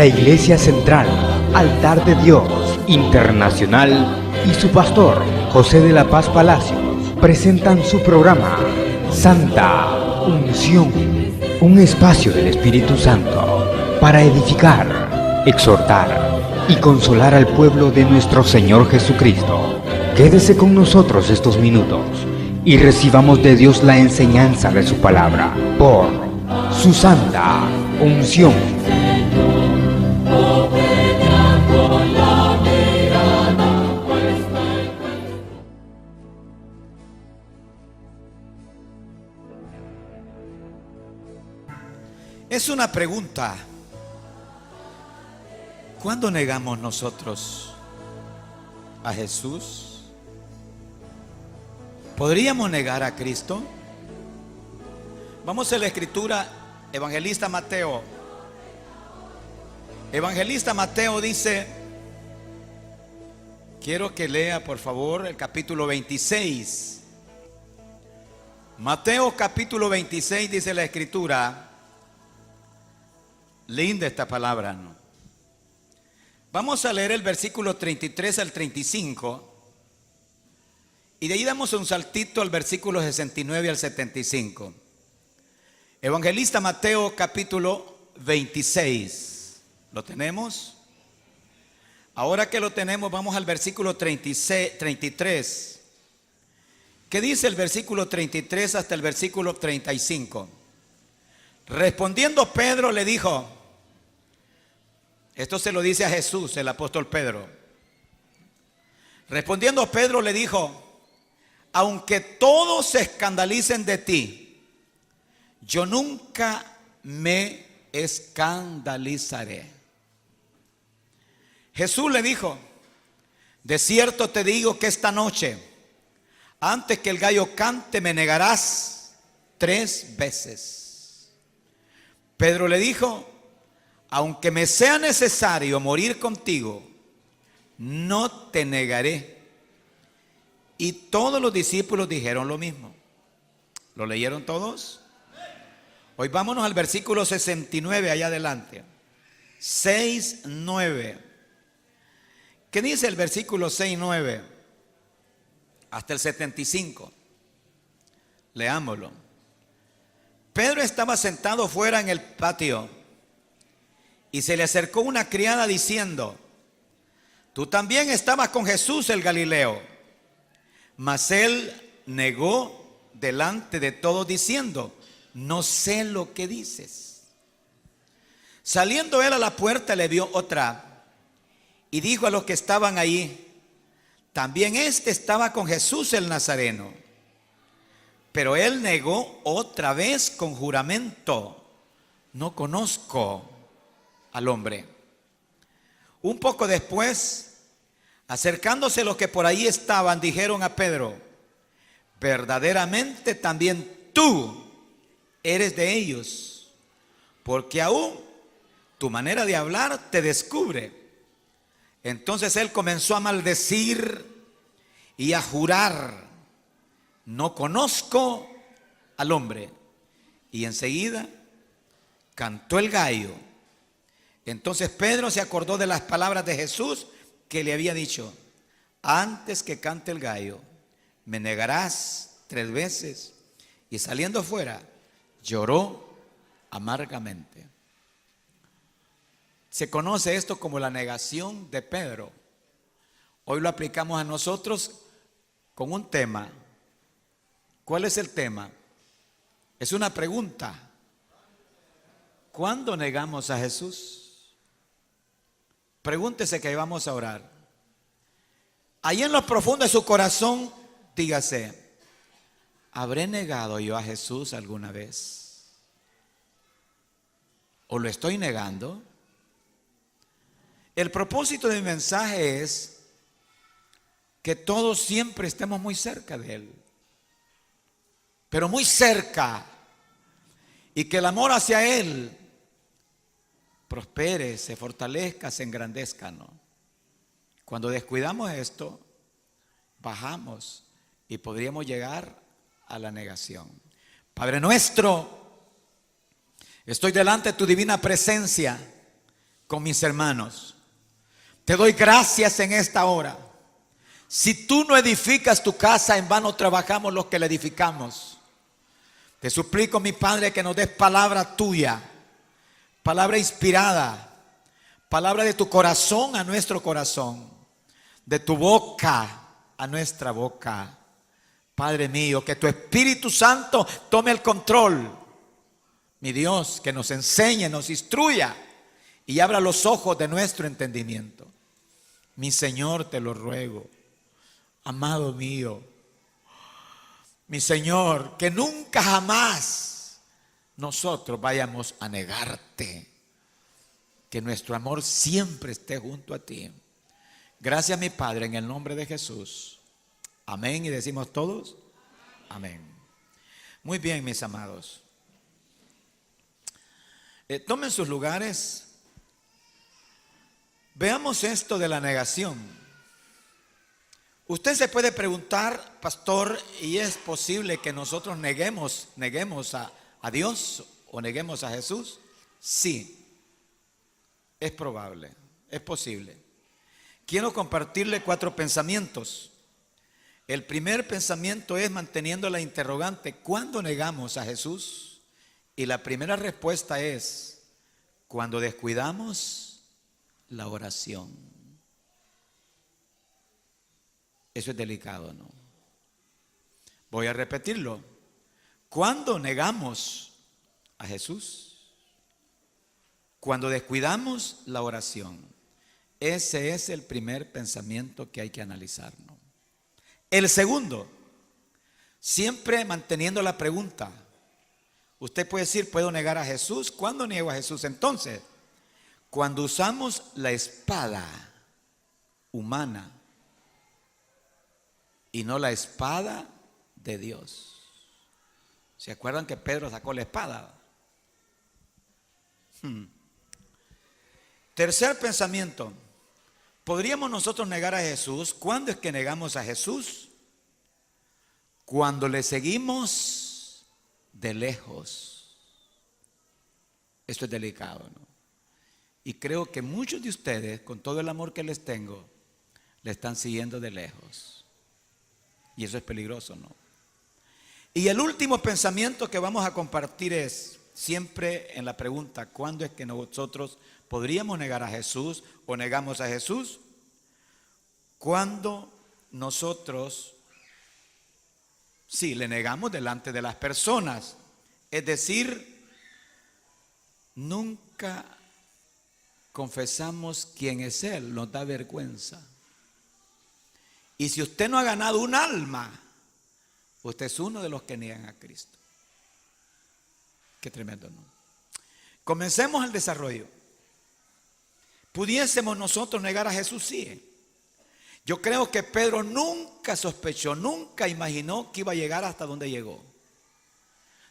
Iglesia Central, Altar de Dios Internacional y su pastor, José de la Paz Palacios, presentan su programa Santa Unción, un espacio del Espíritu Santo para edificar, exhortar y consolar al pueblo de nuestro Señor Jesucristo. Quédese con nosotros estos minutos y recibamos de Dios la enseñanza de su palabra por su Santa Unción. Es una pregunta. ¿Cuándo negamos nosotros a Jesús? ¿Podríamos negar a Cristo? Vamos a la escritura, Evangelista Mateo. Evangelista Mateo dice, quiero que lea por favor el capítulo 26. Mateo capítulo 26 dice la escritura. Linda esta palabra, ¿no? Vamos a leer el versículo 33 al 35 y de ahí damos un saltito al versículo 69 al 75. Evangelista Mateo capítulo 26. ¿Lo tenemos? Ahora que lo tenemos, vamos al versículo 33. ¿Qué dice el versículo 33 hasta el versículo 35? Respondiendo Pedro le dijo, esto se lo dice a Jesús, el apóstol Pedro. Respondiendo Pedro le dijo, aunque todos se escandalicen de ti, yo nunca me escandalizaré. Jesús le dijo, de cierto te digo que esta noche, antes que el gallo cante, me negarás 3 veces. Pedro le dijo, aunque me sea necesario morir contigo, no te negaré. Y todos los discípulos dijeron lo mismo. ¿Lo leyeron todos? Hoy vámonos al versículo 69, allá adelante. 6:9. ¿Qué dice el versículo 6:9? Hasta el 75. Leámoslo. Pedro estaba sentado fuera en el patio y se le acercó una criada diciendo, tú también estabas con Jesús el Galileo. Mas él negó delante de todos diciendo, no sé lo que dices. Saliendo él a la puerta le vio otra y dijo a los que estaban allí, también este estaba con Jesús el Nazareno. Pero él negó otra vez con juramento, no conozco al hombre. Un poco después, acercándose los que por ahí estaban, dijeron a Pedro, verdaderamente también tú eres de ellos, porque aún tu manera de hablar te descubre. Entonces él comenzó a maldecir y a jurar, no conozco al hombre. Y enseguida cantó el gallo. Entonces Pedro se acordó de las palabras de Jesús que le había dicho, antes que cante el gallo, me negarás 3 veces. Y saliendo fuera, lloró amargamente. Se conoce esto como la negación de Pedro. Hoy lo aplicamos a nosotros con un tema. ¿Cuál es el tema? Es una pregunta. ¿Cuándo negamos a Jesús? Pregúntese que vamos a orar. Allí en lo profundo de su corazón, dígase, ¿habré negado yo a Jesús alguna vez? ¿O lo estoy negando? El propósito de mi mensaje es que todos siempre estemos muy cerca de Él. Pero muy cerca. Y que el amor hacia Él prospere, se fortalezca, se engrandezca, ¿no? Cuando descuidamos esto, bajamos y podríamos llegar a la negación. Padre nuestro, estoy delante de tu divina presencia, con mis hermanos. Te doy gracias en esta hora. Si tú no edificas tu casa, en vano trabajamos los que la edificamos. Te suplico, mi Padre, que nos des palabra tuya, palabra inspirada, palabra de tu corazón a nuestro corazón, de tu boca a nuestra boca. Padre mío, que tu Espíritu Santo tome el control. Mi Dios, que nos enseñe, nos instruya y abra los ojos de nuestro entendimiento. Mi Señor, te lo ruego, amado mío, mi Señor, que nunca jamás nosotros vayamos a negarte, que nuestro amor siempre esté junto a ti. Gracias, mi Padre, en el nombre de Jesús. Amén. Y decimos todos, amén. Muy bien, mis amados. Tomen sus lugares. Veamos esto de la negación. Usted se puede preguntar, pastor, ¿y es posible que nosotros neguemos a Dios o neguemos a Jesús? Sí, es probable, es posible. Quiero compartirle 4 pensamientos. El primer pensamiento es manteniendo la interrogante, ¿cuándo negamos a Jesús? Y la primera respuesta es, cuando descuidamos la oración. Eso es delicado, ¿no? Voy a repetirlo. ¿Cuándo negamos a Jesús? Cuando descuidamos la oración. Ese es el primer pensamiento que hay que analizar, ¿no? El segundo, siempre manteniendo la pregunta. Usted puede decir, ¿puedo negar a Jesús? ¿Cuándo niego a Jesús? Entonces, cuando usamos la espada humana y no la espada de Dios. ¿Se acuerdan que Pedro sacó la espada? Tercer pensamiento. ¿Podríamos nosotros negar a Jesús? ¿Cuándo es que negamos a Jesús? Cuando le seguimos de lejos. Esto es delicado, ¿no? Y creo que muchos de ustedes, con todo el amor que les tengo, le están siguiendo de lejos. Y eso es peligroso, ¿no? Y el último pensamiento que vamos a compartir es siempre en la pregunta, ¿cuándo es que nosotros podríamos negar a Jesús o negamos a Jesús? Cuando nosotros, sí, le negamos delante de las personas. Es decir, nunca confesamos quién es Él, nos da vergüenza. Y si usted no ha ganado un alma, usted es uno de los que niegan a Cristo. Qué tremendo, ¿no? Comencemos el desarrollo. ¿Pudiésemos nosotros negar a Jesús? Sí. Yo creo que Pedro nunca sospechó, nunca imaginó que iba a llegar hasta donde llegó.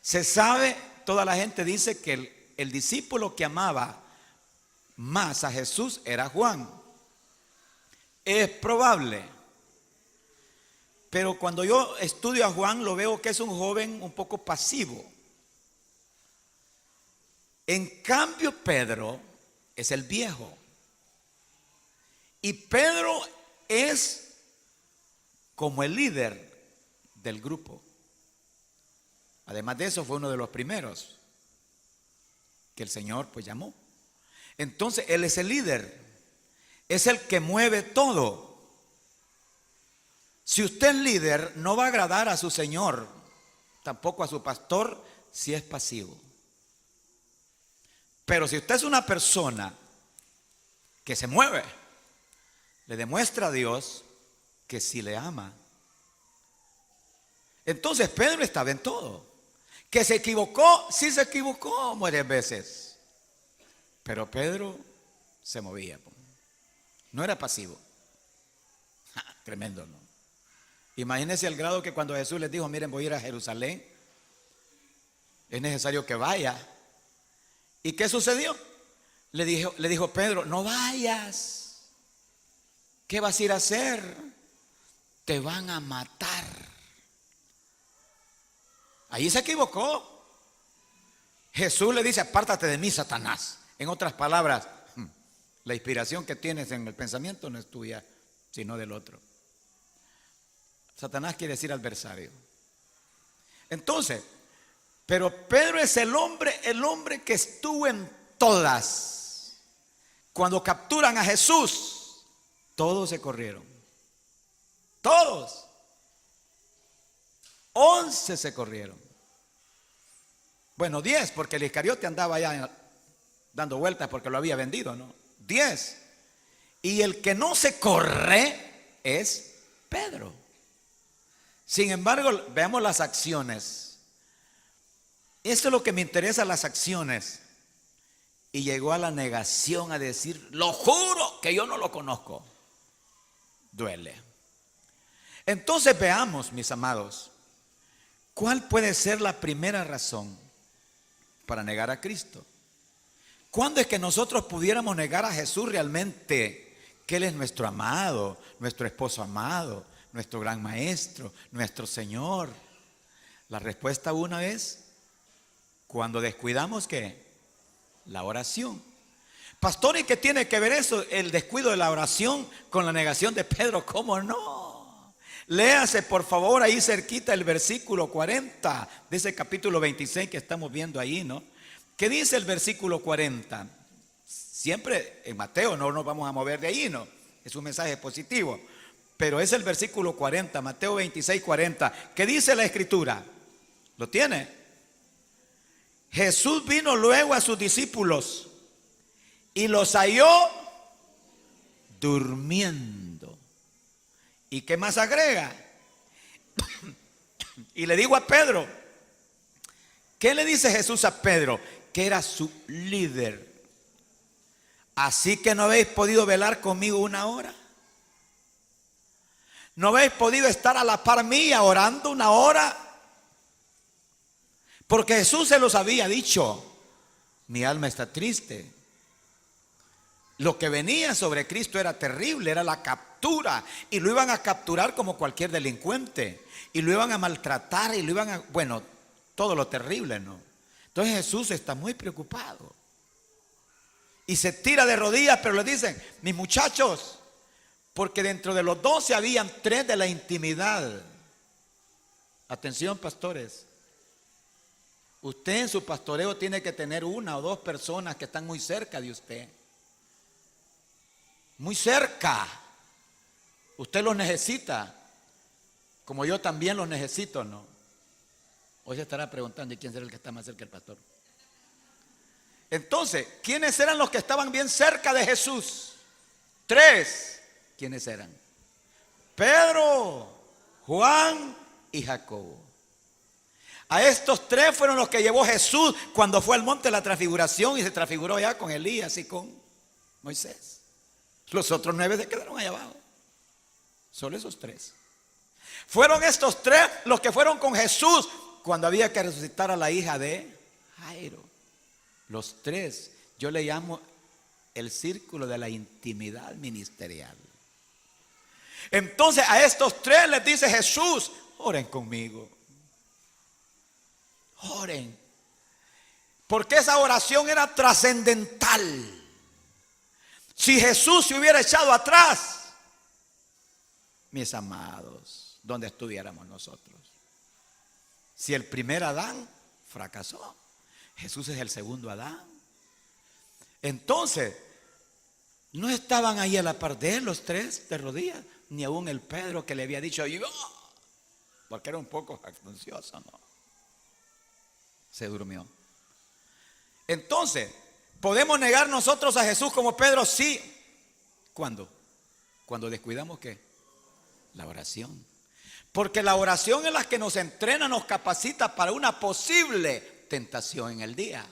Se sabe, toda la gente dice que el discípulo que amaba más a Jesús era Juan. Es probable. Pero cuando yo estudio a Juan, lo veo que es un joven un poco pasivo. En cambio, Pedro es el viejo. Y Pedro es como el líder del grupo. Además de eso, fue uno de los primeros que el Señor pues llamó. Entonces, él es el líder. Es el que mueve todo. Si usted es líder, no va a agradar a su Señor, tampoco a su pastor, si es pasivo. Pero si usted es una persona que se mueve, le demuestra a Dios que sí le ama. Entonces Pedro estaba en todo. Que se equivocó, sí se equivocó varias veces. Pero Pedro se movía. No era pasivo. Tremendo, ¿no? Imagínense el grado que cuando Jesús les dijo, miren, voy a ir a Jerusalén, es necesario que vaya. ¿Y qué sucedió? Le dijo Pedro, no vayas. ¿Qué vas a ir a hacer? Te van a matar. Ahí se equivocó. Jesús le dice, apártate de mí, Satanás. En otras palabras, La inspiración que tienes en el pensamiento no es tuya, sino del otro. Satanás quiere decir adversario. Entonces, pero Pedro es el hombre que estuvo en todas. Cuando capturan a Jesús, todos se corrieron. Todos. 11 se corrieron. Bueno, 10, porque el Iscariote andaba ya dando vueltas porque lo había vendido, ¿no? 10. Y el que no se corre es Pedro. Sin embargo, veamos las acciones. Esto es lo que me interesa, las acciones. Y llegó a la negación, a decir, lo juro que yo no lo conozco. Duele. Entonces veamos, mis amados, ¿cuál puede ser la primera razón para negar a Cristo? ¿Cuándo es que nosotros pudiéramos negar a Jesús realmente? Que Él es nuestro amado, nuestro esposo amado, nuestro gran maestro, nuestro Señor. La respuesta una es cuando descuidamos ¿qué? La oración. Pastor, ¿y qué tiene que ver eso? El descuido de la oración con la negación de Pedro. ¿Cómo no? Léase por favor ahí cerquita el versículo 40 de ese capítulo 26 que estamos viendo ahí, ¿no? ¿Qué dice el versículo 40? Siempre en Mateo, no nos vamos a mover de ahí, ¿no? Es un mensaje positivo. Pero es el versículo 40, Mateo 26, 40. ¿Qué dice la Escritura? ¿Lo tiene? Jesús vino luego a sus discípulos y los halló durmiendo. ¿Y qué más agrega? Y le digo a Pedro, ¿qué le dice Jesús a Pedro? Que era su líder. Así que no habéis podido velar conmigo una hora. ¿No habéis podido estar a la par mía orando una hora? Porque Jesús se los había dicho, mi alma está triste. Lo que venía sobre Cristo era terrible, era la captura. Y lo iban a capturar como cualquier delincuente. Y lo iban a maltratar y lo iban a... Bueno, todo lo terrible, ¿no? Entonces Jesús está muy preocupado. Y se tira de rodillas, pero le dicen, mis muchachos, porque dentro de los 12 habían 3 de la intimidad. Atención, pastores. Usted en su pastoreo tiene que tener 1 o 2 personas que están muy cerca de usted. Muy cerca. Usted los necesita, como yo también los necesito, ¿no? Hoy se estará preguntando, ¿y quién será el que está más cerca del pastor? Entonces, ¿quiénes eran los que estaban bien cerca de Jesús? 3. ¿Quiénes eran? Pedro, Juan y Jacobo. A estos 3 fueron los que llevó Jesús cuando fue al monte de la transfiguración y se transfiguró allá con Elías y con Moisés. Los otros 9 se quedaron allá abajo. Solo esos 3. Fueron estos 3 los que fueron con Jesús cuando había que resucitar a la hija de Jairo. Los 3, yo le llamo el círculo de la intimidad ministerial. Entonces a estos 3 les dice Jesús, oren conmigo. Oren. Porque esa oración era trascendental. Si Jesús se hubiera echado atrás, mis amados, ¿dónde estuviéramos nosotros? Si el primer Adán fracasó, Jesús es el segundo Adán. Entonces, no estaban ahí a la par de él los 3 de rodillas, ni aún el Pedro que le había dicho yo, porque era un poco jactancioso, ¿no? Se durmió. Entonces, ¿podemos negar nosotros a Jesús como Pedro? Sí. ¿Cuándo? Cuando descuidamos ¿qué? La oración. Porque la oración es la que nos entrena, nos capacita para una posible tentación en el día.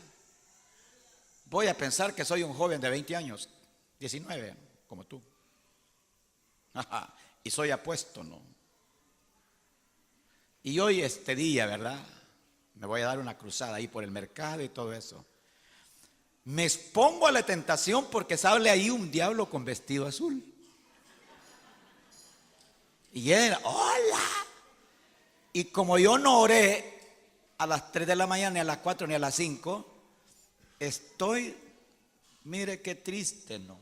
Voy a pensar que soy un joven de 20 años, 19, como tú. Y soy apuesto, ¿no? Y hoy este día, ¿verdad? Me voy a dar una cruzada ahí por el mercado y todo eso. Me expongo a la tentación porque sale ahí un diablo con vestido azul. Y él, hola. Y como yo no oré a las 3 de la mañana, ni a las 4, ni a las 5, estoy, mire qué triste, ¿no?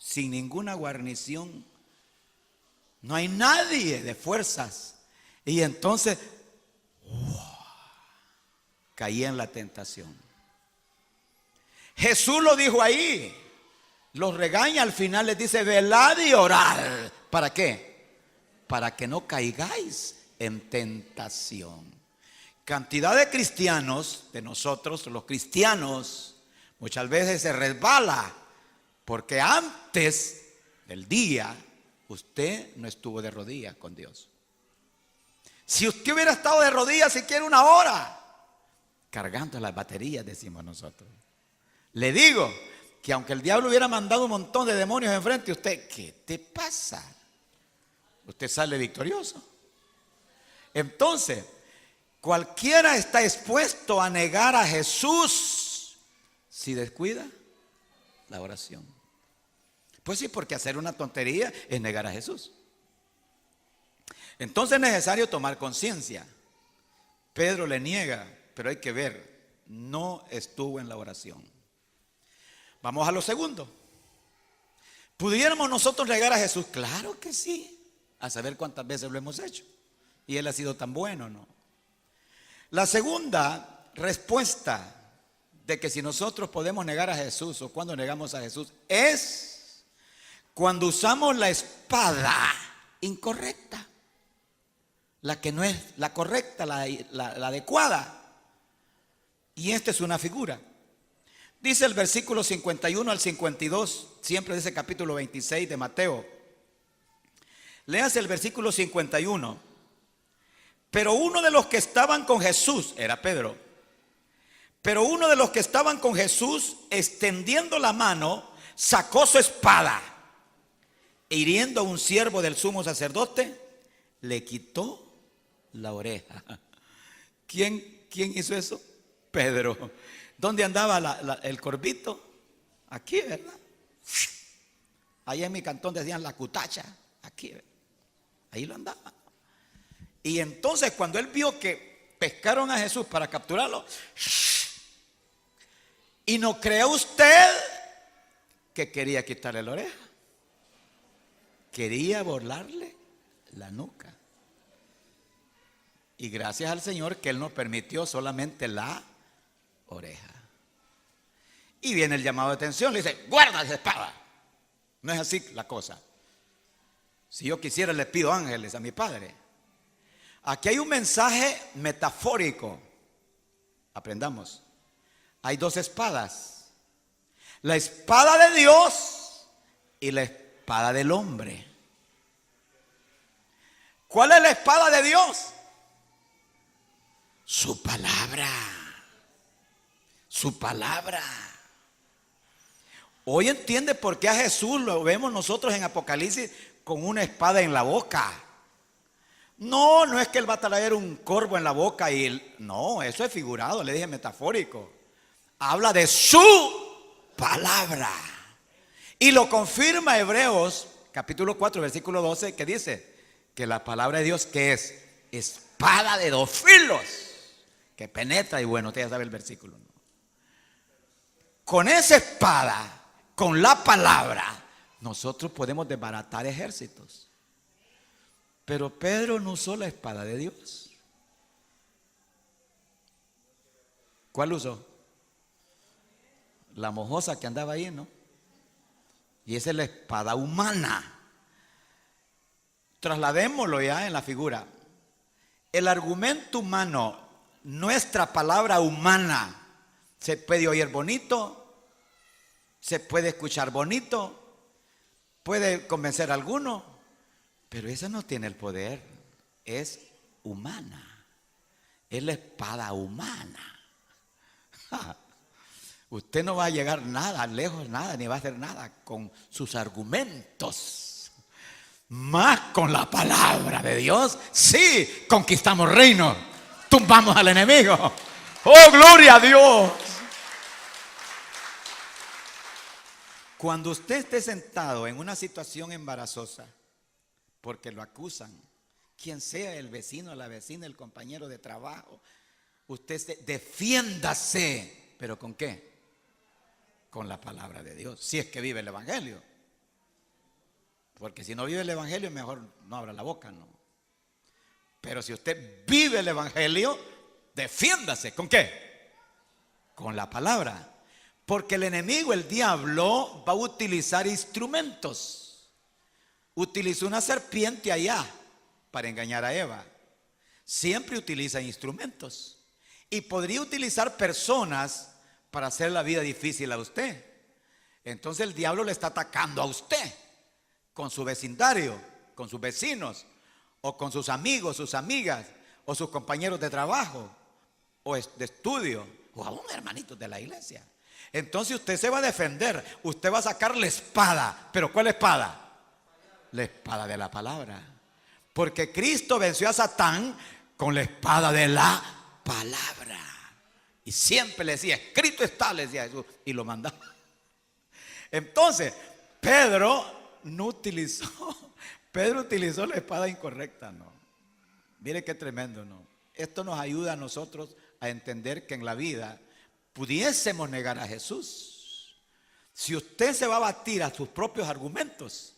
sin ninguna guarnición. No hay nadie de fuerzas. Y entonces caí en la tentación. Jesús lo dijo ahí. Los regaña al final, les dice: velad y orad. ¿Para qué? Para que no caigáis en tentación. Cantidad de cristianos, de nosotros, los cristianos, muchas veces se resbala porque antes del día usted no estuvo de rodillas con Dios. Si usted hubiera estado de rodillas siquiera una hora, cargando las baterías, decimos nosotros, le digo que aunque el diablo hubiera mandado un montón de demonios enfrente, usted, ¿qué te pasa? Usted sale victorioso. Entonces, cualquiera está expuesto a negar a Jesús si descuida la oración. Pues sí, porque hacer una tontería es negar a Jesús. Entonces es necesario tomar conciencia. Pedro le niega, pero hay que ver, no estuvo en la oración. Vamos a lo segundo. ¿Pudiéramos nosotros negar a Jesús? Claro que sí. A saber cuántas veces lo hemos hecho. Y Él ha sido tan bueno, ¿no? La segunda respuesta de que si nosotros podemos negar a Jesús o cuando negamos a Jesús es cuando usamos la espada incorrecta. La que no es la correcta, la adecuada. Y esta es una figura. Dice el versículo 51 al 52, siempre de ese capítulo 26 de Mateo. Léase el versículo 51. Pero uno de los que estaban con Jesús, era Pedro, pero uno de los que estaban con Jesús, extendiendo la mano, sacó su espada e hiriendo a un siervo del sumo sacerdote, le quitó la oreja. ¿Quién hizo eso? Pedro. ¿Dónde andaba el corvito? Aquí, ¿verdad? Allá en mi cantón decían la cutacha. Aquí, ¿verdad? Ahí lo andaba. Y entonces cuando él vio que pescaron a Jesús para capturarlo, y no cree usted que quería quitarle la oreja, quería borlarle la nuca. Y gracias al Señor que Él nos permitió solamente la oreja. Y viene el llamado de atención, le dice: guarda esa espada. No es así la cosa. Si yo quisiera, le pido ángeles a mi Padre. Aquí hay un mensaje metafórico. Aprendamos. Hay dos espadas: la espada de Dios y la espada del hombre. ¿Cuál es la espada de Dios? Su palabra. Su palabra. Hoy entiende por qué a Jesús lo vemos nosotros en Apocalipsis con una espada en la boca. No es que Él va a traer un corvo en la boca y él, no, eso es figurado, le dije metafórico. Habla de su palabra. Y lo confirma Hebreos capítulo 4 versículo 12, que dice que la palabra de Dios, que es espada de dos filos, que penetra. Y bueno, usted ya sabe el versículo, ¿no? Con esa espada, con la palabra, nosotros podemos desbaratar ejércitos. Pero Pedro no usó la espada de Dios. ¿Cuál usó? La mojosa que andaba ahí, ¿no? Y esa es la espada humana. Trasladémoslo ya en la figura. El argumento humano, nuestra palabra humana, se puede oír bonito, se puede escuchar bonito, puede convencer a alguno, pero esa no tiene el poder. Es humana. Es la espada humana. Usted no va a llegar nada, lejos nada, ni va a hacer nada con sus argumentos. Más con la palabra de Dios, sí, conquistamos reinos, tumbamos al enemigo. ¡Oh, gloria a Dios! Cuando usted esté sentado en una situación embarazosa, porque lo acusan, quien sea, el vecino, la vecina, el compañero de trabajo, usted defiéndase. ¿Pero con qué? Con la palabra de Dios, si es que vive el evangelio. Porque si no vive el evangelio, mejor no abra la boca, ¿no? Pero si usted vive el evangelio, defiéndase. ¿Con qué? Con la palabra. Porque el enemigo, el diablo, va a utilizar instrumentos. Utilizó una serpiente allá para engañar a Eva. Siempre utiliza instrumentos. Y podría utilizar personas para hacer la vida difícil a usted. Entonces el diablo le está atacando a usted con su vecindario, con sus vecinos, o con sus amigos, sus amigas, o sus compañeros de trabajo, o de estudio, o aún hermanitos de la iglesia. Entonces usted se va a defender, usted va a sacar la espada. ¿Pero cuál espada? La espada de la palabra. Porque Cristo venció a Satán con la espada de la palabra. Y siempre le decía, escrito está, le decía Jesús, y lo mandaba. Entonces, Pedro utilizó la espada incorrecta, ¿no? Mire qué tremendo, ¿no? Esto nos ayuda a nosotros a entender que en la vida pudiésemos negar a Jesús. Si usted se va a batir a sus propios argumentos,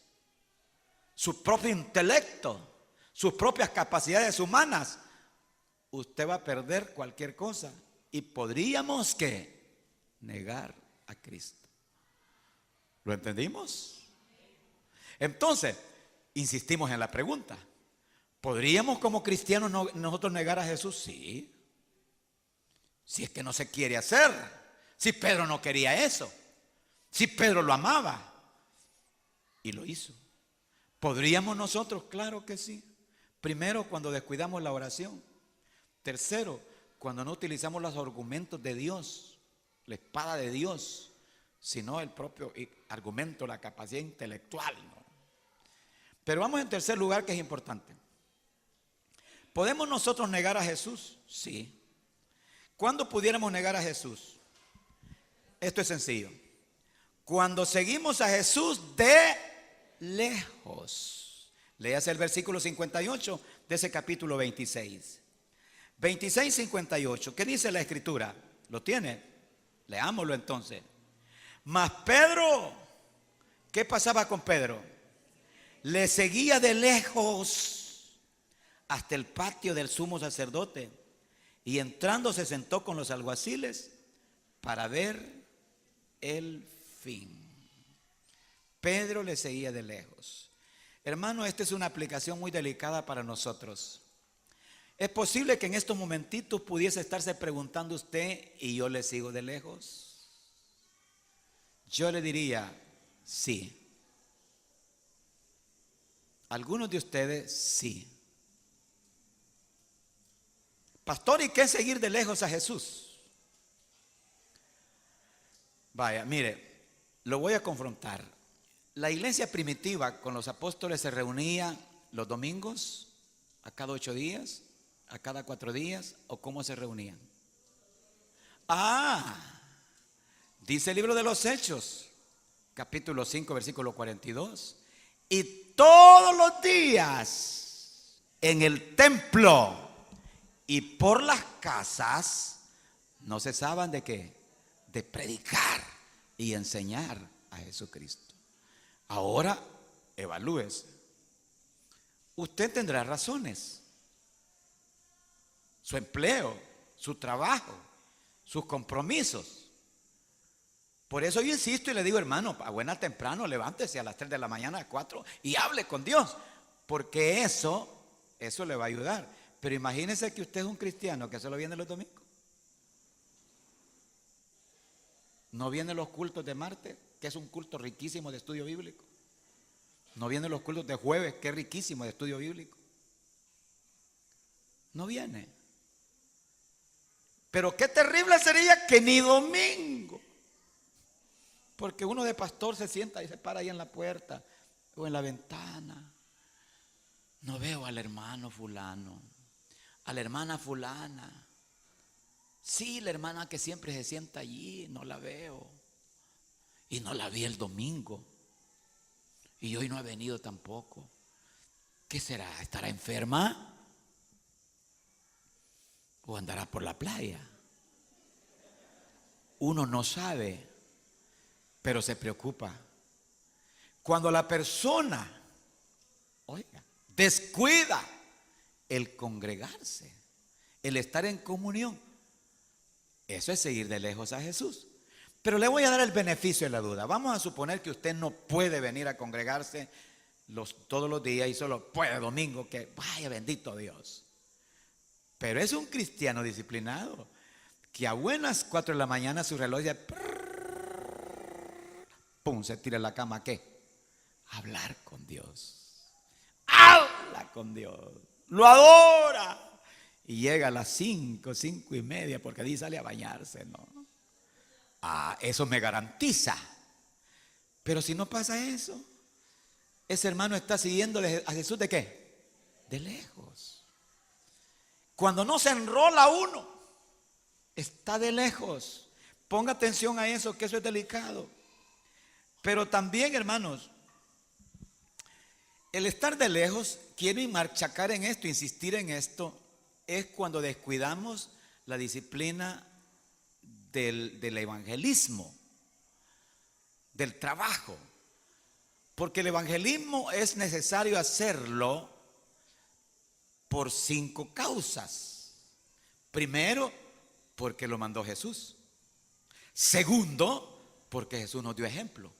su propio intelecto, sus propias capacidades humanas, usted va a perder cualquier cosa y podríamos que negar a Cristo. ¿Lo entendimos? Entonces, insistimos en la pregunta. ¿Podríamos como cristianos nosotros negar a Jesús? Sí. Si es que no se quiere hacer. Si Pedro no quería eso. Si Pedro lo amaba y lo hizo. ¿Podríamos nosotros? Claro que sí. Primero, cuando descuidamos la oración. Tercero, cuando no utilizamos los argumentos de Dios, la espada de Dios, sino el propio argumento, la capacidad intelectual, ¿no? Pero vamos en tercer lugar, que es importante. ¿Podemos nosotros negar a Jesús? Sí. ¿Cuándo pudiéramos negar a Jesús? Esto es sencillo. Cuando seguimos a Jesús de lejos. Léase el versículo 58 de ese capítulo 26. 26:58. ¿Qué dice la escritura? ¿Lo tiene? Leámoslo entonces. Mas Pedro, ¿qué pasaba con Pedro? Le seguía de lejos hasta el patio del sumo sacerdote y entrando se sentó con los alguaciles para ver el fin. Pedro le seguía de lejos. Hermano, esta es una aplicación muy delicada para nosotros. Es posible que en estos momentitos pudiese estarse preguntando usted, ¿y yo le sigo de lejos? Yo le diría, sí. Algunos de ustedes, sí. Pastor, ¿y qué es seguir de lejos a Jesús? Vaya, mire, lo voy a confrontar. La iglesia primitiva con los apóstoles se reunía los domingos, a cada 8 días, a cada 4 días, ¿o cómo se reunían? Dice el libro de los Hechos, capítulo 5, versículo 42. Y todos los días en el templo y por las casas no cesaban de qué, de predicar y enseñar a Jesucristo. Ahora evalúese. Usted tendrá razones. Su empleo, su trabajo, sus compromisos. Por eso yo insisto y le digo, hermano, a buena temprano, levántese a las 3 de la mañana, a 4 y hable con Dios. Porque eso le va a ayudar. Pero imagínese que usted es un cristiano que solo viene los domingos. No viene los cultos de martes, que es un culto riquísimo de estudio bíblico. No viene los cultos de jueves, que es riquísimo de estudio bíblico. No viene. Pero qué terrible sería que ni domingo. Porque uno de pastor se sienta y se para ahí en la puerta o en la ventana. No veo al hermano fulano, a la hermana fulana. Sí, la hermana que siempre se sienta allí, no la veo. Y no la vi el domingo. Y hoy no ha venido tampoco. ¿Qué será? ¿Estará enferma? ¿O andará por la playa? Uno no sabe, pero se preocupa. Cuando la persona oiga, descuida el congregarse, el estar en comunión. Eso es seguir de lejos a Jesús. Pero le voy a dar el beneficio de la duda. Vamos a suponer que usted no puede venir a congregarse todos los días y solo puede domingo, que vaya, bendito Dios. Pero es un cristiano disciplinado, que a buenas 4 de la mañana su reloj ya pum, se tira en la cama. ¿Qué? Hablar con Dios. Habla con Dios. Lo adora. Y llega a las 5, 5 y media, porque ahí sale a bañarse, ¿no? Eso me garantiza. Pero si no pasa eso, ese hermano está siguiéndole a Jesús, ¿de qué? De lejos. Cuando no se enrola uno, está de lejos. Ponga atención a eso, que eso es delicado. Pero también, hermanos, el estar de lejos, quiero marchacar en esto, insistir en esto, es cuando descuidamos la disciplina del evangelismo, del trabajo. Porque el evangelismo es necesario hacerlo por 5 causas. Primero, porque lo mandó Jesús. Segundo, porque Jesús nos dio ejemplo.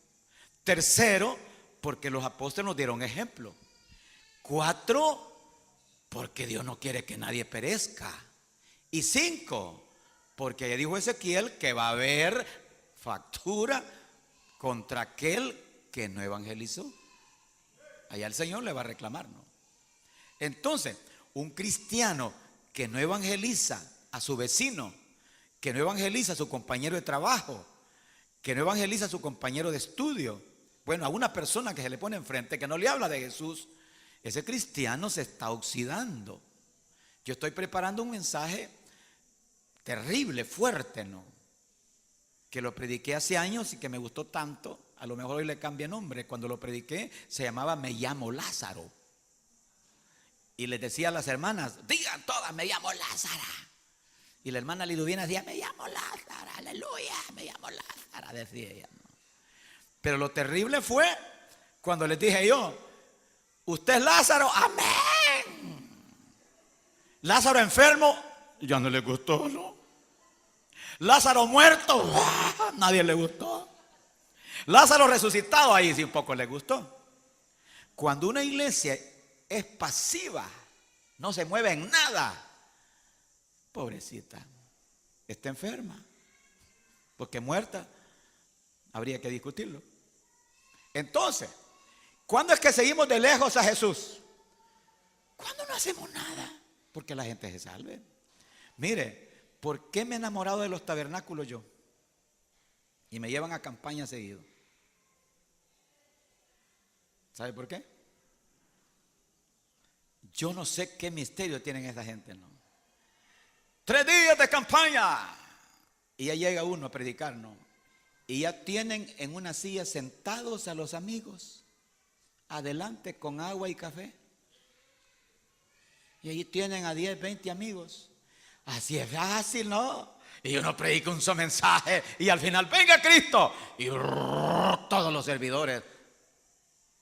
Tercero, porque los apóstoles nos dieron ejemplo. 4, porque Dios no quiere que nadie perezca. Y 5, porque ya dijo Ezequiel que va a haber factura contra aquel que no evangelizó. Allá el Señor le va a reclamar, ¿no? Entonces, un cristiano que no evangeliza a su vecino, que no evangeliza a su compañero de trabajo, que no evangeliza a su compañero de estudio, bueno, a una persona que se le pone enfrente, que no le habla de Jesús, ese cristiano se está oxidando. Yo estoy preparando un mensaje terrible, fuerte, ¿no? Que lo prediqué hace años y que me gustó tanto. A lo mejor hoy le cambia nombre. Cuando lo prediqué se llamaba Me llamo Lázaro. Y les decía a las hermanas, digan todas, me llamo Lázara. Y la hermana Liduvina decía, me llamo Lázara, aleluya, me llamo Lázara, decía ella, ¿no? Pero lo terrible fue cuando les dije yo, usted es Lázaro, amén. Lázaro enfermo, ya no le gustó, ¿no? Lázaro muerto, nadie le gustó. Lázaro resucitado, ahí sí un poco le gustó. Cuando una iglesia es pasiva, no se mueve en nada, pobrecita, está enferma, porque muerta habría que discutirlo. Entonces, ¿cuándo es que seguimos de lejos a Jesús? Cuando no hacemos nada, porque la gente se salve. Mire, ¿por qué me he enamorado de los tabernáculos yo? Y me llevan a campaña seguido. ¿Sabe por qué? Yo no sé qué misterio tienen esta gente, ¿no? 3 días de campaña. Y ya llega uno a predicar, ¿no? Y ya tienen en una silla sentados a los amigos, adelante con agua y café. Y allí tienen a 10, 20 amigos. Así es fácil, ¿no? Y uno predica un solo mensaje y al final, venga Cristo. Y todos los servidores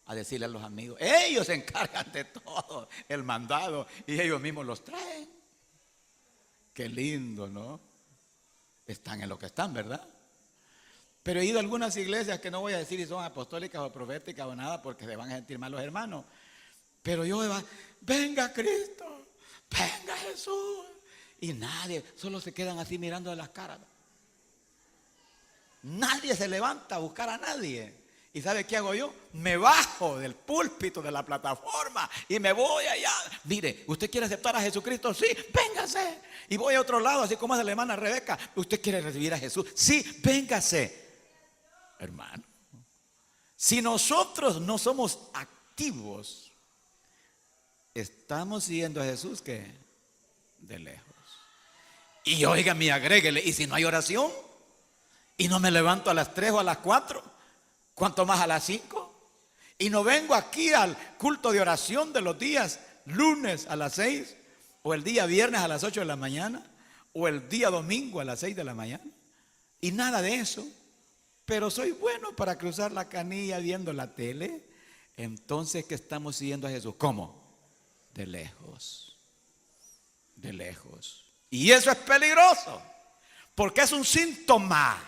a decirle a los amigos, ellos se encargan de todo el mandado y ellos mismos los traen. Qué lindo, ¿no? Están en lo que están, ¿verdad? Pero he ido a algunas iglesias que no voy a decir si son apostólicas o proféticas o nada, porque se van a sentir mal los hermanos. Pero yo, venga Cristo, venga Jesús. Y nadie, solo se quedan así mirando a las caras. Nadie se levanta a buscar a nadie. ¿Y sabe qué hago yo? Me bajo del púlpito, de la plataforma y me voy allá. Mire, ¿usted quiere aceptar a Jesucristo? Sí, véngase. Y voy a otro lado, así como es la hermana Rebeca. ¿Usted quiere recibir a Jesús? Sí, véngase. Hermano, si nosotros no somos activos, estamos siguiendo a Jesús que de lejos. Y óigame, agréguele, ¿y si no hay oración? ¿Y no me levanto a las 3 o a las 4? ¿Cuánto más a las 5? Y no vengo aquí al culto de oración de los días lunes a las 6, o el día viernes a las 8 de la mañana, o el día domingo a las 6 de la mañana. Y nada de eso. Pero soy bueno para cruzar la canilla viendo la tele, entonces que estamos siguiendo a Jesús. ¿Cómo? De lejos. De lejos. Y eso es peligroso, porque es un síntoma.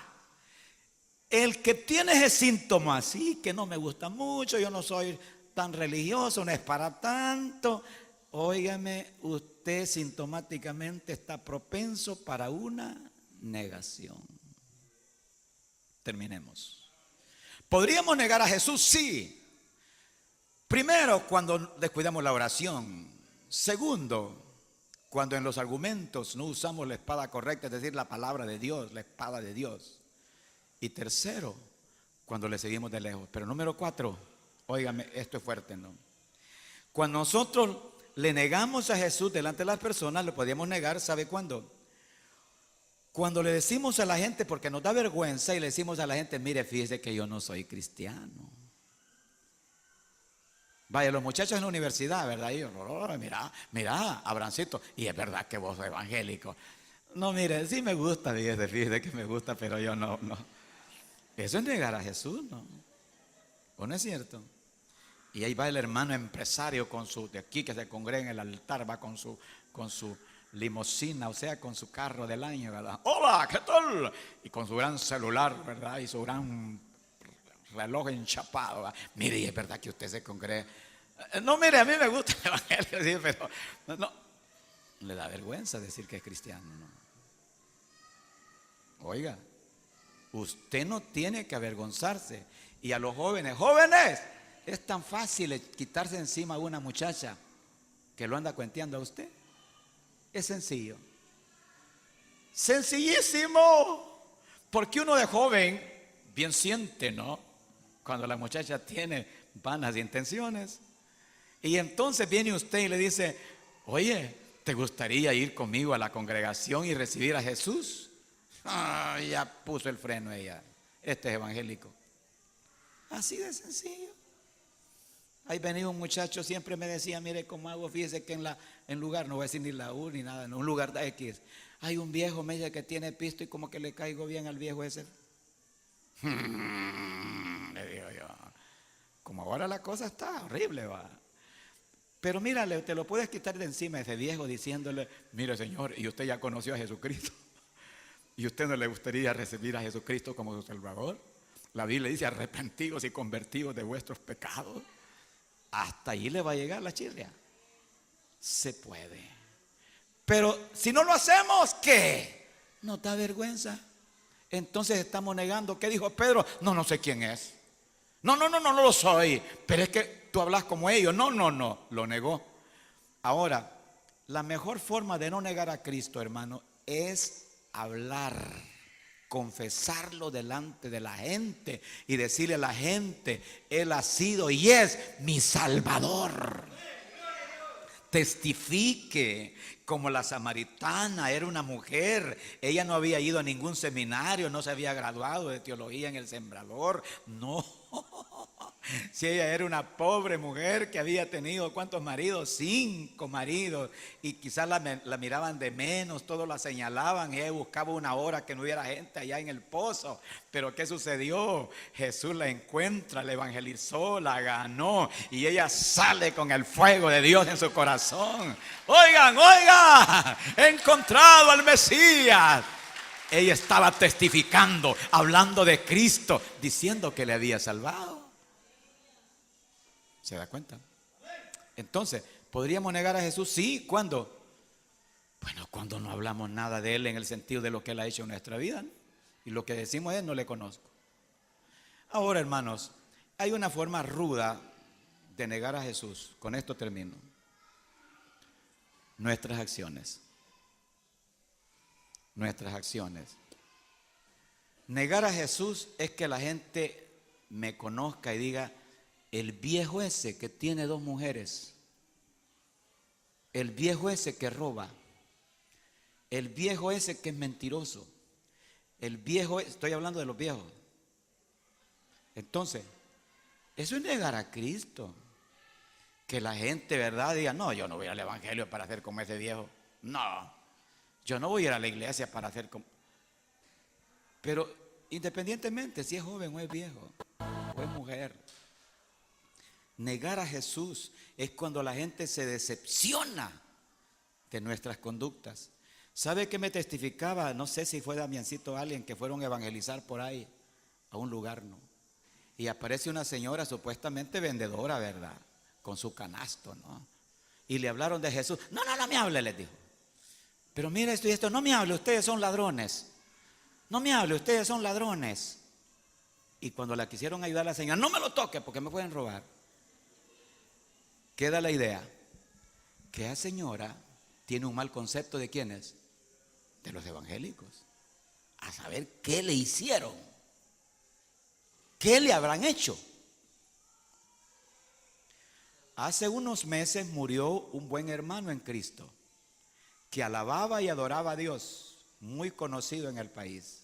El que tiene ese síntoma, sí, que no me gusta mucho, yo no soy tan religioso, no es para tanto. Óigame, usted sintomáticamente está propenso para una negación. Terminemos. ¿Podríamos negar a Jesús? Sí. Primero, cuando descuidamos la oración. Segundo, cuando en los argumentos no usamos la espada correcta, es decir, la palabra de Dios, la espada de Dios. Y tercero, cuando le seguimos de lejos. Pero número 4, óigame, esto es fuerte, ¿no? Cuando nosotros le negamos a Jesús delante de las personas, lo podíamos negar, ¿sabe cuándo? Cuando le decimos a la gente, porque nos da vergüenza, y le decimos a la gente, mire, fíjese que yo no soy cristiano. Vaya, los muchachos en la universidad, ¿verdad? Y yo, mira, Abrancito, y es verdad que vos sos evangélico. No, mire, sí me gusta, fíjese que me gusta, pero yo no. Eso es negar a Jesús, ¿no? ¿O no es cierto? Y ahí va el hermano empresario con su, de aquí que se congrega en el altar, va con su limusina, o sea, con su carro del año, ¿verdad? Hola, ¿qué tal? Y con su gran celular, ¿verdad? Y su gran reloj enchapado, ¿verdad? Mire, y es verdad que usted se congrega. No, mire, a mí me gusta el evangelio, sí, pero no. Le da vergüenza decir que es cristiano, ¿no? Oiga, usted no tiene que avergonzarse. Y a los jóvenes, es tan fácil quitarse encima a una muchacha que lo anda cuenteando a usted. Es sencillo. Sencillísimo. Porque uno de joven bien siente, ¿no? Cuando la muchacha tiene vanas intenciones. Y entonces viene usted y le dice, oye, ¿te gustaría ir conmigo a la congregación y recibir a Jesús? Ya puso el freno ella. Este es evangélico. Así de sencillo. Ahí venía un muchacho, siempre me decía, mire cómo hago, fíjese que en lugar, no voy a decir ni la U ni nada, en un lugar de X, hay un viejo, me dice que tiene pisto y como que le caigo bien al viejo ese. Le digo yo, como ahora la cosa está horrible, va. Pero mírale, te lo puedes quitar de encima ese viejo diciéndole, mire señor, y usted ya conoció a Jesucristo. ¿Y usted no le gustaría recibir a Jesucristo como su Salvador? La Biblia dice, arrepentidos y convertidos de vuestros pecados. Hasta ahí le va a llegar la chirria. Se puede. Pero si no lo hacemos, ¿qué? ¿Nos da vergüenza? Entonces estamos negando. ¿Qué dijo Pedro? No sé quién es. No lo soy. Pero es que tú hablas como ellos. No, lo negó. Ahora, la mejor forma de no negar a Cristo, hermano, es hablar, confesarlo delante de la gente y decirle a la gente, Él ha sido y es mi Salvador. Testifique, como la samaritana, era una mujer, ella no había ido a ningún seminario, no se había graduado de teología en el Sembrador, no. Si ella era una pobre mujer que había tenido, ¿cuántos maridos? 5 maridos, y quizás la miraban de menos, todos la señalaban, y ella buscaba una hora que no hubiera gente allá en el pozo. Pero ¿qué sucedió? Jesús la encuentra, la evangelizó, la ganó, y ella sale con el fuego de Dios en su corazón. Oigan, he encontrado al Mesías. Ella estaba testificando, hablando de Cristo, diciendo que le había salvado. ¿Se da cuenta? Entonces, ¿podríamos negar a Jesús? Sí, ¿cuándo? Bueno, cuando no hablamos nada de Él en el sentido de lo que Él ha hecho en nuestra vida, ¿no? Y lo que decimos es, no le conozco. Ahora, hermanos, hay una forma ruda de negar a Jesús. Con esto termino. Nuestras acciones. Nuestras acciones. Negar a Jesús es que la gente me conozca y diga, el viejo ese que tiene 2 mujeres, el viejo ese que roba, el viejo ese que es mentiroso, el viejo, estoy hablando de los viejos. Entonces, eso es negar a Cristo. Que la gente, ¿verdad?, diga, no, yo no voy al evangelio para hacer como ese viejo. No, yo no voy a ir a la iglesia para hacer como. Pero independientemente si es joven o es viejo o es mujer, Negar a Jesús es cuando la gente se decepciona de nuestras conductas. ¿Sabe qué me testificaba? No sé si fue Damiancito o alguien que fueron a evangelizar por ahí a un lugar, ¿no? Y aparece una señora supuestamente vendedora, ¿verdad? Con su canasto, ¿no? Y le hablaron de Jesús. No me hable, les dijo. Pero mire esto y esto, no me hable, ustedes son ladrones. No me hable, ustedes son ladrones. Y cuando la quisieron ayudar a la señora, no me lo toque porque me pueden robar. Queda la idea que esa señora tiene un mal concepto de quiénes, de los evangélicos. A saber qué le hicieron, qué le habrán hecho. Hace unos meses murió un buen hermano en Cristo que alababa y adoraba a Dios, muy conocido en el país.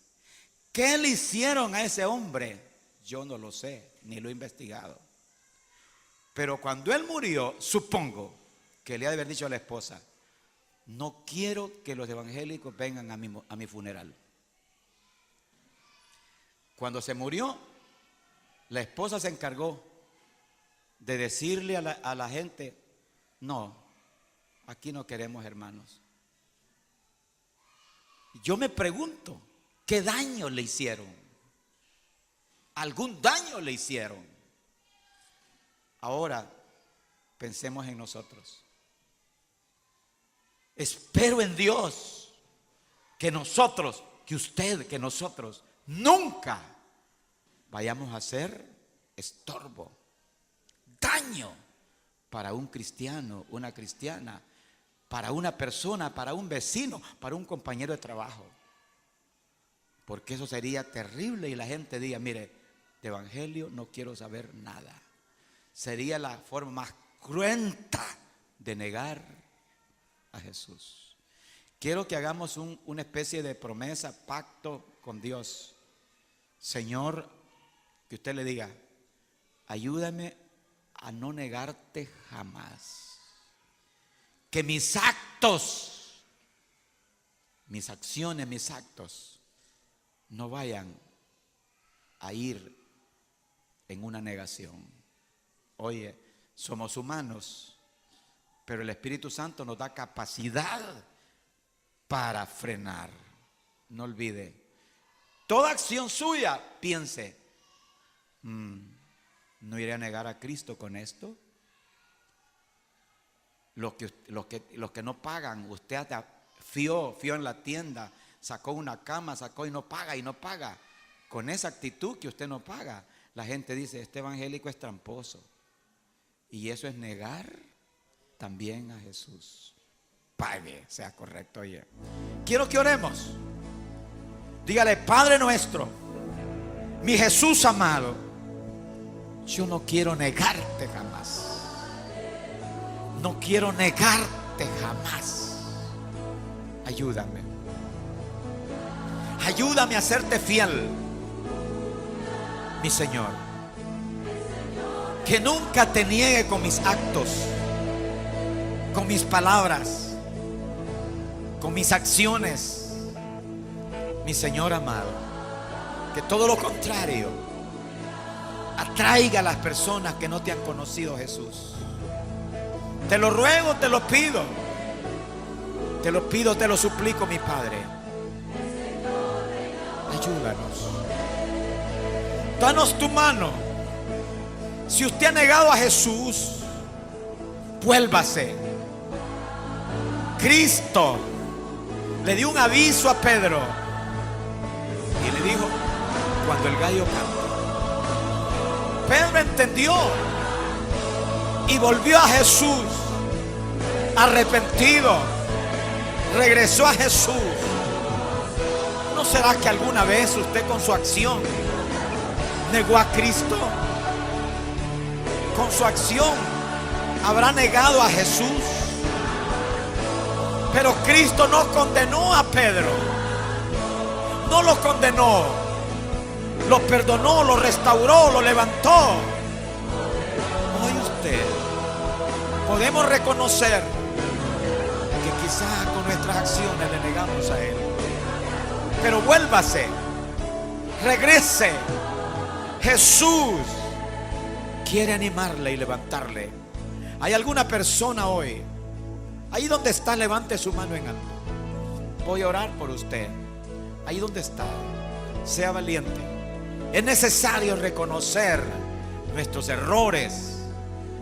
¿Qué le hicieron a ese hombre? Yo no lo sé, ni lo he investigado. Pero cuando él murió, supongo que le ha de haber dicho a la esposa: no quiero que los evangélicos vengan a mi funeral. Cuando se murió, la esposa se encargó de decirle a la gente: no, aquí no queremos hermanos. Yo me pregunto, ¿qué daño le hicieron? ¿Algún daño le hicieron? Ahora, pensemos en nosotros. Espero en Dios que nosotros, que usted, que nosotros nunca vayamos a ser estorbo, daño para un cristiano, una cristiana, para una persona, para un vecino, para un compañero de trabajo. Porque eso sería terrible y la gente diga: mire, de evangelio no quiero saber nada. Sería la forma más cruenta de negar a Jesús. Quiero que hagamos una especie de promesa, pacto con Dios. Señor, que usted le diga: ayúdame a no negarte jamás. Que mis actos, mis acciones, mis actos no vayan a ir en una negación. Oye, somos humanos, pero el Espíritu Santo nos da capacidad para frenar. No olvide, toda acción suya, piense: ¿no iré a negar a Cristo con esto? Los que no pagan, usted hasta fió en la tienda, sacó una cama, sacó y no paga. Con esa actitud que usted no paga, la gente dice: este evangélico es tramposo. Y eso es negar también a Jesús. Pague, sea correcto. Oye, quiero que oremos. Dígale: Padre nuestro, mi Jesús amado, yo no quiero negarte jamás. No quiero negarte jamás. Ayúdame. Ayúdame a serte fiel, mi Señor. Que nunca te niegue con mis actos, con mis palabras, con mis acciones, mi Señor amado. Que todo lo contrario atraiga a las personas que no te han conocido, Jesús. Te lo ruego, te lo pido. Te lo pido, te lo suplico, mi Padre. Ayúdanos. Danos tu mano. Si usted ha negado a Jesús, vuélvase. Cristo le dio un aviso a Pedro y le dijo: cuando el gallo cante. Pedro entendió y volvió a Jesús arrepentido. Regresó a Jesús. ¿No será que alguna vez usted con su acción negó a Cristo? Con su acción habrá negado a Jesús. Pero Cristo no condenó a Pedro. No lo condenó. Lo perdonó, lo restauró, lo levantó. Oye usted, podemos reconocer que quizás con nuestras acciones le negamos a Él. Pero vuélvase, regrese. Jesús quiere animarle y levantarle. ¿Hay alguna persona hoy? Ahí donde está, levante su mano en alto. Voy a orar por usted. Ahí donde está, sea valiente. Es necesario reconocer nuestros errores,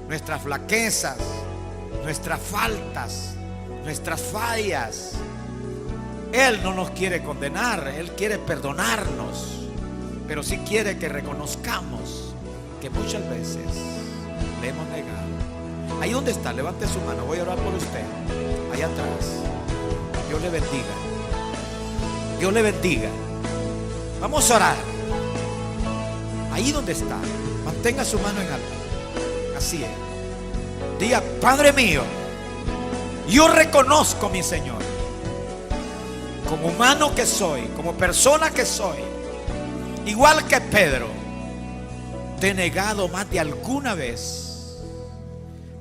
nuestras flaquezas, nuestras faltas, nuestras fallas. Él no nos quiere condenar, Él quiere perdonarnos, pero sí quiere que reconozcamos que muchas veces le hemos negado. Ahí donde está, levante su mano. Voy a orar por usted. Allá atrás. Dios le bendiga. Dios le bendiga. Vamos a orar. Ahí donde está, mantenga su mano en alto. Así es. Diga: Padre mío, yo reconozco, mi Señor, como humano que soy, como persona que soy, igual que Pedro, te he negado más de alguna vez.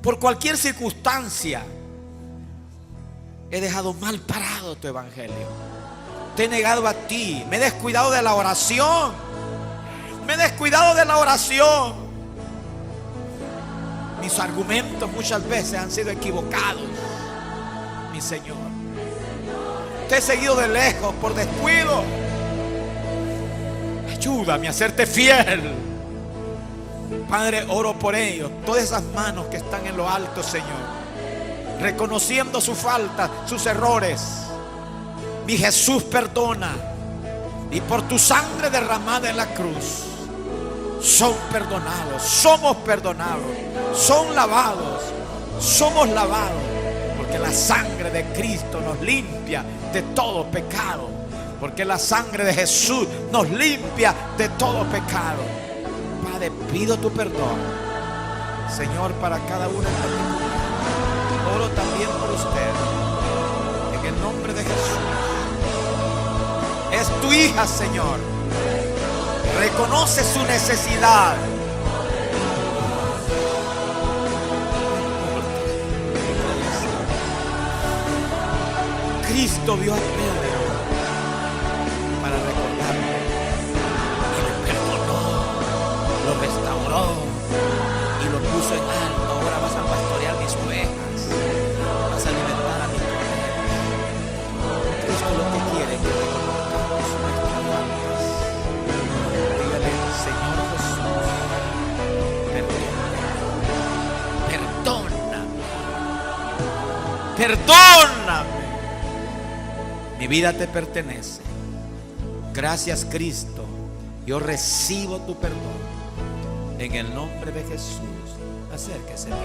Por cualquier circunstancia he dejado mal parado tu evangelio. Te he negado a ti. Me he descuidado de la oración. Me he descuidado de la oración. Mis argumentos muchas veces han sido equivocados, mi Señor. Te he seguido de lejos por descuido. Ayúdame a serte fiel. Padre, oro por ellos. Todas esas manos que están en lo alto, Señor, reconociendo su falta, sus errores. Mi Jesús, perdona. Y por tu sangre derramada en la cruz, son perdonados, somos perdonados, son lavados, somos lavados, porque la sangre de Cristo nos limpia de todo pecado, porque la sangre de Jesús nos limpia de todo pecado. Padre, pido tu perdón, Señor, para cada uno en particular. Oro también por usted, en el nombre de Jesús. Es tu hija, Señor. Reconoce su necesidad. Cristo vio a Pedro para recordarle y lo perdonó, lo restauró y lo puso en alto. Ahora vas a pastorear mis ovejas, vas a alimentar a mis ovejas. Cristo lo que quiere es que reconozcamos nuestras faltas. Dígale: Señor Jesús, perdóname, perdóname. Mi vida te pertenece. Gracias, Cristo. Yo recibo tu perdón. En el nombre de Jesús. Acérquese bien.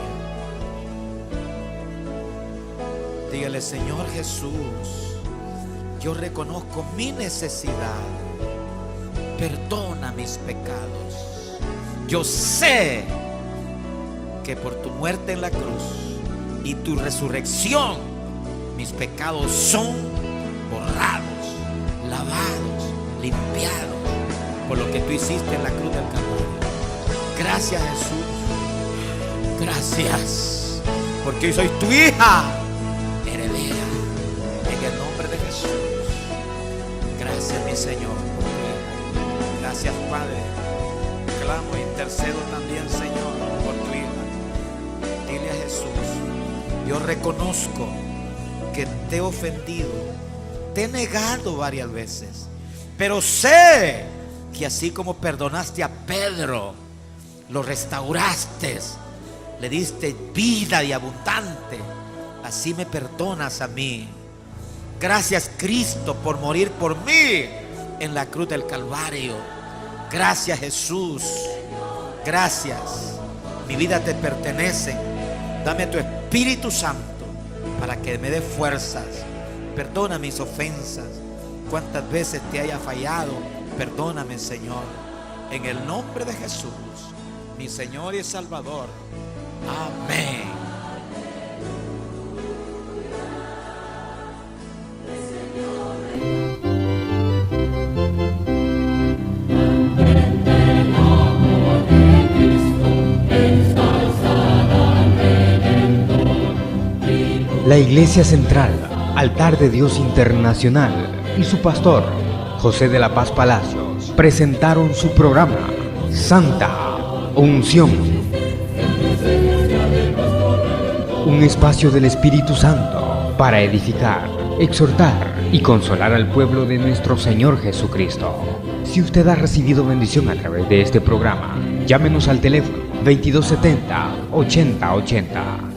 Dígale: Señor Jesús, yo reconozco mi necesidad. Perdona mis pecados. Yo sé que por tu muerte en la cruz y tu resurrección, mis pecados son borrados, lavados, limpiados por lo que tú hiciste en la cruz del Calvario. Gracias, Jesús. Gracias, porque hoy soy tu hija heredera, en el nombre de Jesús. Gracias, mi Señor, por tu hija. Gracias, Padre. Clamo e intercedo también, Señor, por tu hija. Dile a Jesús: yo reconozco que te he ofendido, te he negado varias veces, pero sé que así como perdonaste a Pedro, lo restauraste, le diste vida y abundante, así me perdonas a mí. Gracias, Cristo, por morir por mí en la cruz del Calvario. Gracias, Jesús. Gracias. Mi vida te pertenece. Dame tu Espíritu Santo para que me dé fuerzas. Perdona mis ofensas. Cuántas veces te haya fallado, perdóname, Señor. En el nombre de Jesús, mi Señor y Salvador. Amén. La Iglesia Central, Altar de Dios Internacional y su pastor, José de la Paz Palacios, presentaron su programa Santa Unción. un espacio del Espíritu Santo para edificar, exhortar y consolar al pueblo de nuestro Señor Jesucristo. Si usted ha recibido bendición a través de este programa, llámenos al teléfono 2270-8080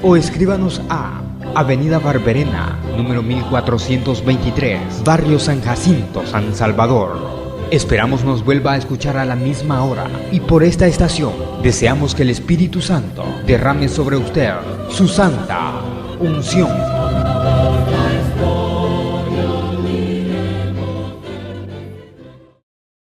o escríbanos a Avenida Barberena, número 1423, Barrio San Jacinto, San Salvador. Esperamos nos vuelva a escuchar a la misma hora y por esta estación deseamos que el Espíritu Santo derrame sobre usted su santa unción.